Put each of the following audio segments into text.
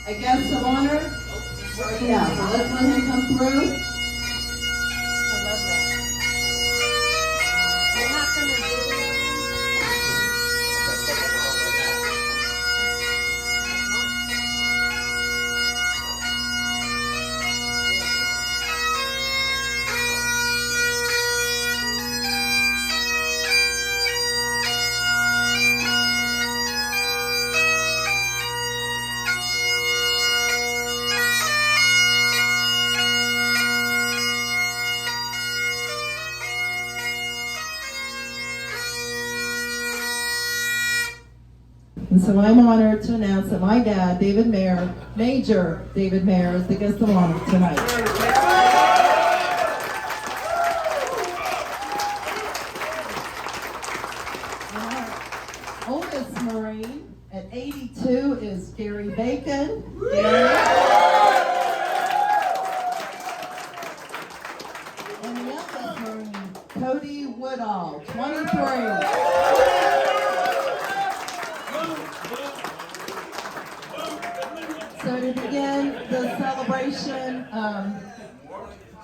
a guest of honor. Yeah, so let's let him come through. I love that. We're not gonna do And so I'm honored to announce that my dad, Major David Mayer, is the guest of honor tonight. Our oldest Marine at 82 is Gary Bacon. And the youngest Marine, Cody Woodall, 23. So to begin the celebration,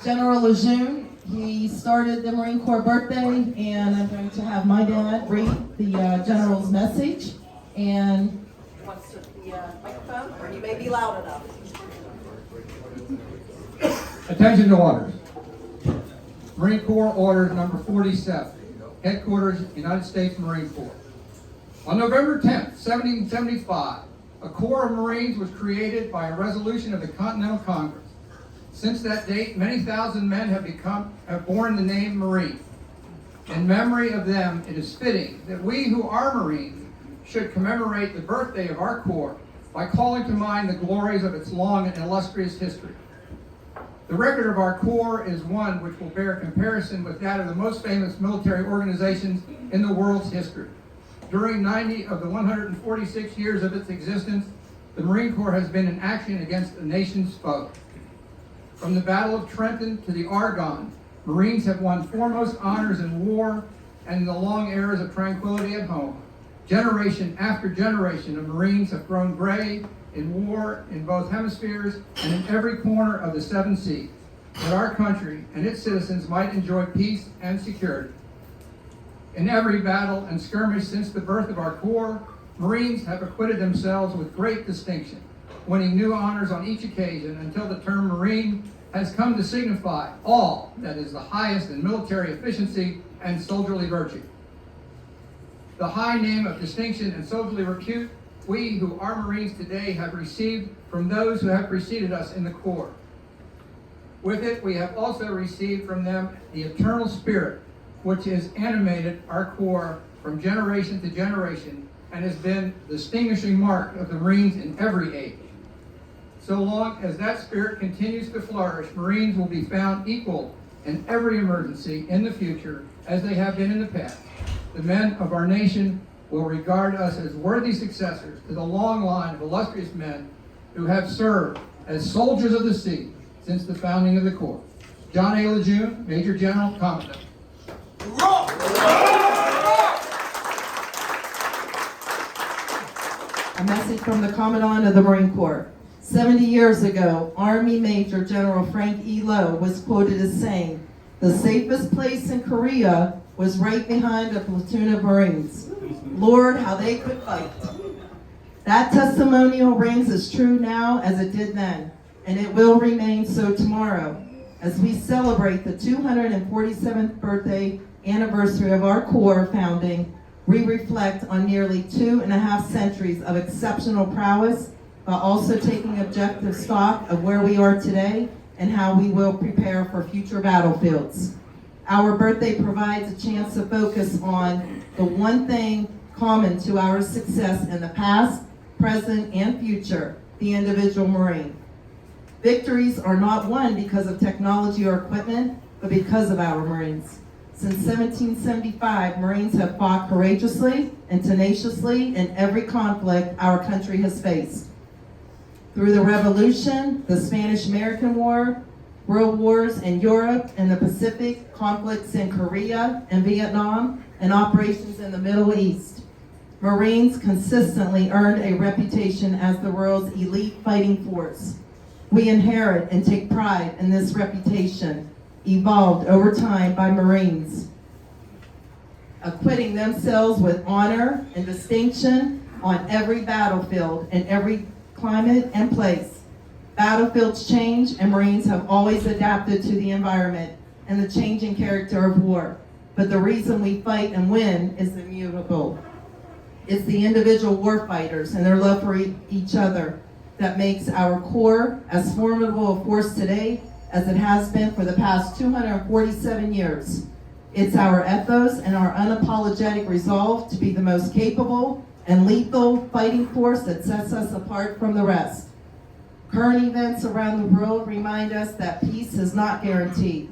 General Lejeune, he started the Marine Corps birthday, and I'm going to have my dad read the General's message. And what's the microphone? Or you may be loud enough. Attention to orders. Marine Corps Order number 47, Headquarters, United States Marine Corps. On November 10th, 1775, a Corps of Marines was created by a resolution of the Continental Congress. Since that date, many thousand men have borne the name Marine. In memory of them, it is fitting that we who are Marines should commemorate the birthday of our Corps by calling to mind the glories of its long and illustrious history. The record of our Corps is one which will bear comparison with that of the most famous military organizations in the world's history. During 90 of the 146 years of its existence, the Marine Corps has been in action against the nation's foes. From the Battle of Trenton to the Argonne, Marines have won foremost honors in war and in the long eras of tranquility at home. Generation after generation of Marines have grown gray in war in both hemispheres and in every corner of the seven seas, that our country and its citizens might enjoy peace and security. In every battle and skirmish since the birth of our Corps, Marines have acquitted themselves with great distinction, winning new honors on each occasion until the term Marine has come to signify all that is the highest in military efficiency and soldierly virtue. The high name of distinction and soldierly repute we who are Marines today have received from those who have preceded us in the Corps. With it, we have also received from them the eternal spirit which has animated our Corps from generation to generation and has been the distinguishing mark of the Marines in every age. So long as that spirit continues to flourish, Marines will be found equal in every emergency in the future as they have been in the past. The men of our nation will regard us as worthy successors to the long line of illustrious men who have served as soldiers of the sea since the founding of the Corps. John A. Lejeune, Major General, Commandant. A message from the Commandant of the Marine Corps. 70 years ago, Army Major General Frank E. Lowe was quoted as saying, "The safest place in Korea was right behind a platoon of Marines. Lord, how they could fight." That testimonial rings as true now as it did then, and it will remain so tomorrow as we celebrate the 247th birthday anniversary of our Corps founding. We reflect on nearly 2.5 centuries of exceptional prowess, while also taking objective stock of where we are today and how we will prepare for future battlefields. Our birthday provides a chance to focus on the one thing common to our success in the past, present, and future, the individual Marine. Victories are not won because of technology or equipment, but because of our Marines. Since 1775, Marines have fought courageously and tenaciously in every conflict our country has faced. Through the Revolution, the Spanish-American War, world wars in Europe and the Pacific, conflicts in Korea and Vietnam, and operations in the Middle East. Marines consistently earned a reputation as the world's elite fighting force. We inherit and take pride in this reputation, evolved over time by Marines, acquitting themselves with honor and distinction on every battlefield in every climate and place. Battlefields change, and Marines have always adapted to the environment and the changing character of war. But the reason we fight and win is immutable. It's the individual warfighters and their love for each other that makes our Corps as formidable a force today as it has been for the past 247 years. It's our ethos and our unapologetic resolve to be the most capable and lethal fighting force that sets us apart from the rest. Current events around the world remind us that peace is not guaranteed.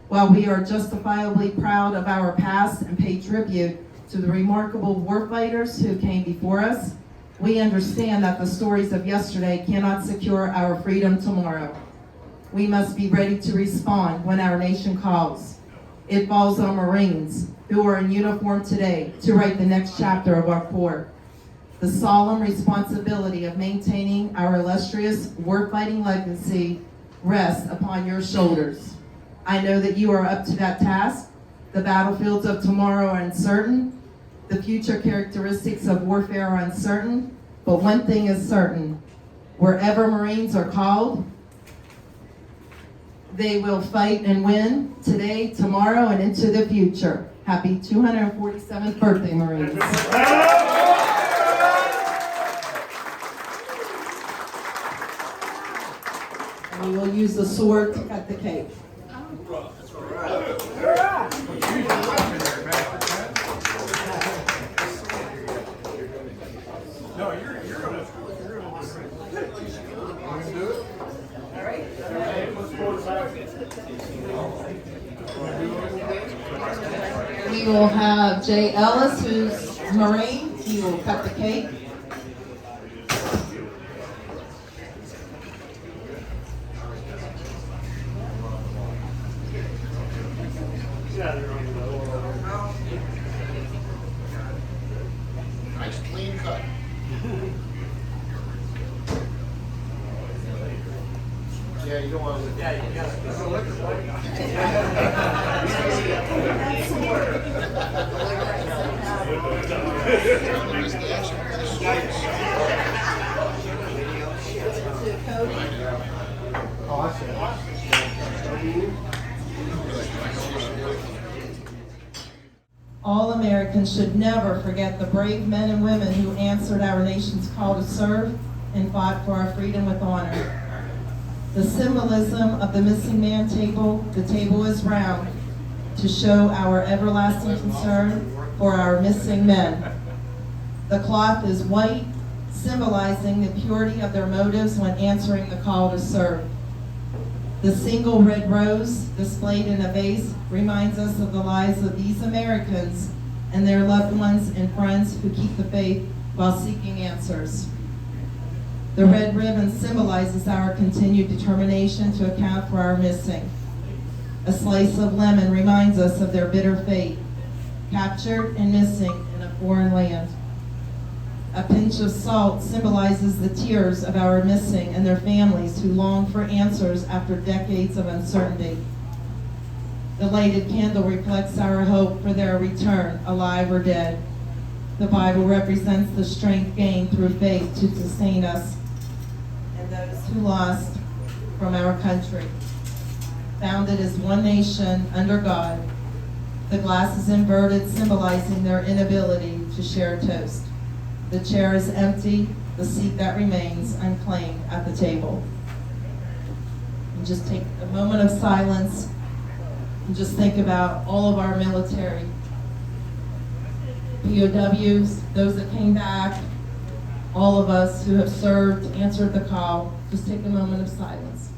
While we are justifiably proud of our past and pay tribute to the remarkable warfighters who came before us, we understand that the stories of yesterday cannot secure our freedom tomorrow. We must be ready to respond when our nation calls. It falls on Marines who are in uniform today to write the next chapter of our Corps. The solemn responsibility of maintaining our illustrious warfighting legacy rests upon your shoulders. I know that you are up to that task. The battlefields of tomorrow are uncertain. The future characteristics of warfare are uncertain. But one thing is certain. Wherever Marines are called, they will fight and win today, tomorrow, and into the future. Happy 247th birthday, Marines. And we will use the sword to cut the cake. We will have Jay Ellis, who's Marine. He will cut the cake. Nice clean cut. Yeah, you don't want to. Yeah, you got All Americans should never forget the brave men and women who answered our nation's call to serve and fought for our freedom with honor. The symbolism of the missing man table, the table is round to show our everlasting concern for our missing men. The cloth is white, symbolizing the purity of their motives when answering the call to serve. The single red rose displayed in a vase reminds us of the lives of these Americans and their loved ones and friends who keep the faith while seeking answers. The red ribbon symbolizes our continued determination to account for our missing. A slice of lemon reminds us of their bitter fate, captured and missing in a foreign land. A pinch of salt symbolizes the tears of our missing and their families who long for answers after decades of uncertainty. The lighted candle reflects our hope for their return, alive or dead. The Bible represents the strength gained through faith to sustain us and those who lost from our country. Founded as one nation under God, the glass is inverted, symbolizing their inability to share a toast. The chair is empty, the seat that remains unclaimed at the table. And just take a moment of silence and just think about all of our military POWs, those that came back, all of us who have served, answered the call. Just take a moment of silence.